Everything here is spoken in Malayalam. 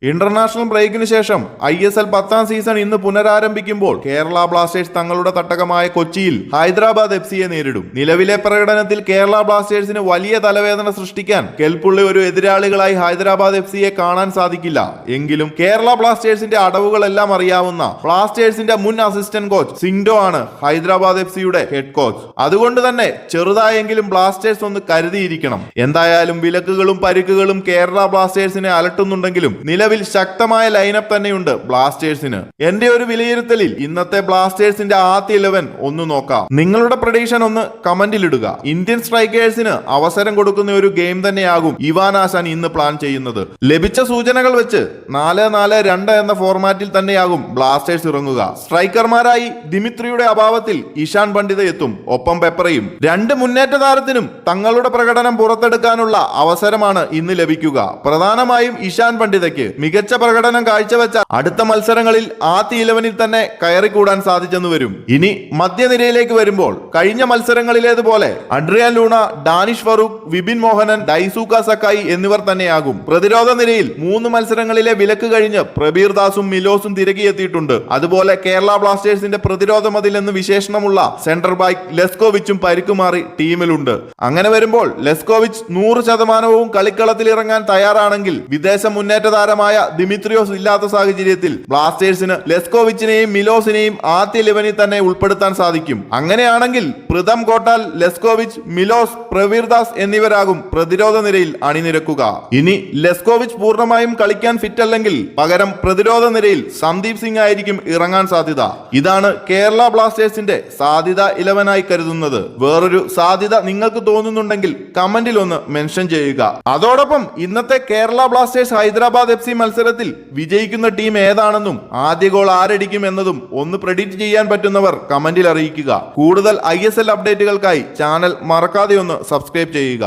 ഇന്റർനാഷണൽ ബ്രേക്കിന് ശേഷം ISL 10ാം സീസൺ ഇന്ന് പുനരാരംഭിക്കുമ്പോൾ കേരള ബ്ലാസ്റ്റേഴ്സ് തങ്ങളുടെ തട്ടകമായ കൊച്ചിയിൽ ഹൈദരാബാദ് FC നേരിടും. നിലവിലെ പ്രകടനത്തിൽ കേരള ബ്ലാസ്റ്റേഴ്സിന് വലിയ തലവേദന സൃഷ്ടിക്കാൻ കെൽപ്പുള്ള ഒരു എതിരാളികളായി ഹൈദരാബാദ് FC കാണാൻ സാധിക്കില്ല. എങ്കിലും കേരള ബ്ലാസ്റ്റേഴ്സിന്റെ അടവുകളെല്ലാം അറിയാവുന്ന ബ്ലാസ്റ്റേഴ്സിന്റെ മുൻ അസിസ്റ്റന്റ് കോച്ച് സിംഗ്ഡോ ആണ് ഹൈദരാബാദ് FCയുടെ ഹെഡ് കോച്ച്. അതുകൊണ്ട് തന്നെ ചെറുതായെങ്കിലും ബ്ലാസ്റ്റേഴ്സ് ഒന്ന് കരുതിയിരിക്കണം. എന്തായാലും വിലക്കുകളും പരിക്കുകളും കേരള ബ്ലാസ്റ്റേഴ്സിനെ അലട്ടുന്നുണ്ടെങ്കിലും നിലവിൽ ശക്തമായ ലൈനപ്പ് തന്നെയുണ്ട് ബ്ലാസ്റ്റേഴ്സിന്. എന്റെ ഒരു വിലയിരുത്തലിൽ ഇന്നത്തെ ബ്ലാസ്റ്റേഴ്സിന്റെ ആദ്യ 11 ഒന്ന് നോക്കാം. നിങ്ങളുടെ പ്രഡിക്ഷൻ ഒന്ന് കമന്റിൽ ഇടുക. ഇന്ത്യൻ സ്ട്രൈക്കേഴ്സിന് അവസരം കൊടുക്കുന്ന ഒരു ഗെയിം തന്നെയാകും ഇവാൻ ആശാൻ ഇന്ന് പ്ലാൻ ചെയ്യുന്നത്. ലഭിച്ച സൂചനകൾ വെച്ച് 4-4-2 എന്ന ഫോർമാറ്റിൽ തന്നെയാകും ബ്ലാസ്റ്റേഴ്സ് ഇറങ്ങുക. സ്ട്രൈക്കർമാരായി ദിമിത്രിയുടെ അഭാവത്തിൽ ഇഷാൻ പണ്ഡിത എത്തും, ഒപ്പം പെപ്പറയും. രണ്ട് മുന്നേറ്റ താരത്തിനും തങ്ങളുടെ പ്രകടനം പുറത്തെടുക്കാനുള്ള അവസരമാണ് ഇന്ന് ലഭിക്കുക. പ്രധാനമായും ഇഷാൻ പണ്ഡിതയ്ക്ക് മികച്ച പ്രകടനം കാഴ്ചവെച്ച അടുത്ത മത്സരങ്ങളിൽ ആദ്യ 11ൽ തന്നെ കയറിക്കൂടാൻ സാധിച്ചെന്ന് വരും. ഇനി മധ്യനിരയിലേക്ക് വരുമ്പോൾ കഴിഞ്ഞ മത്സരങ്ങളിലേതുപോലെ Adrian Luna, Danish Farooq, Vipin Mohanan, Daisuke Sakai എന്നിവർ തന്നെയാകും. പ്രതിരോധ നിരയിൽ 3 മത്സരങ്ങളിലെ വിലക്ക് കഴിഞ്ഞ് പ്രബീർ ദാസും മിലോസും തിരികെയെത്തിയിട്ടുണ്ട്. അതുപോലെ കേരള ബ്ലാസ്റ്റേഴ്സിന്റെ പ്രതിരോധ മതിൽ എന്ന് വിശേഷണമുള്ള സെന്റർ ബാക്ക് ലെസ്കോവിച്ചും പരിക്കുമാറി ടീമിലുണ്ട്. അങ്ങനെ വരുമ്പോൾ ലെസ്കോവിച്ച് 100% കളിക്കളത്തിൽ ഇറങ്ങാൻ തയ്യാറാണെങ്കിൽ വിദേശ മുന്നേറ്റ താരമായ ദിമിത്രിയോസ് ഇല്ലാത്ത സാഹചര്യത്തിൽ ബ്ലാസ്റ്റേഴ്സിന് ലെസ്കോവിച്ചിനെയും മിലോസിനെയും ആദ്യ 11ൽ തന്നെ ഉൾപ്പെടുത്താൻ സാധിക്കും. അങ്ങനെയാണെങ്കിൽ പ്രഥം കോട്ടാൽ, ലെസ്കോവിച്ച്, മിലോസ്, പ്രവീർ ദാസ് എന്നിവരാകും പ്രതിരോധ നിരയിൽ അണിനിരക്കുക. ഇനി ലെസ്കോവിച്ച് പൂർണ്ണമായും കളിക്കാൻ ഫിറ്റ് അല്ലെങ്കിൽ പകരം പ്രതിരോധ നിരയിൽ സന്ദീപ് സിംഗ് ആയിരിക്കും ഇറങ്ങാൻ സാധ്യത. ഇതാണ് കേരള ബ്ലാസ്റ്റേഴ്സിന്റെ സാധ്യത 11ആയി കരുതുന്നത്. വേറൊരു സാധ്യത നിങ്ങൾക്ക് തോന്നുന്നുണ്ടെങ്കിൽ കമന്റിൽ ഒന്ന് മെൻഷൻ ചെയ്യുക. അതോടൊപ്പം ഇന്നത്തെ കേരള ബ്ലാസ്റ്റേഴ്സ് ഹൈദരാബാദ് FC മത്സരത്തിൽ വിജയിക്കുന്ന ടീം ഏതാണെന്നും ആദ്യ ഗോൾ ആരടിക്കും എന്നതും ഒന്ന് പ്രെഡിക്റ്റ് ചെയ്യാൻ പറ്റുന്നവർ കമന്റിൽ അറിയിക്കുക. കൂടുതൽ ISL അപ്ഡേറ്റുകൾക്കായി ചാനൽ മറക്കാതെ ഒന്ന് സബ്സ്ക്രൈബ് ചെയ്യുക.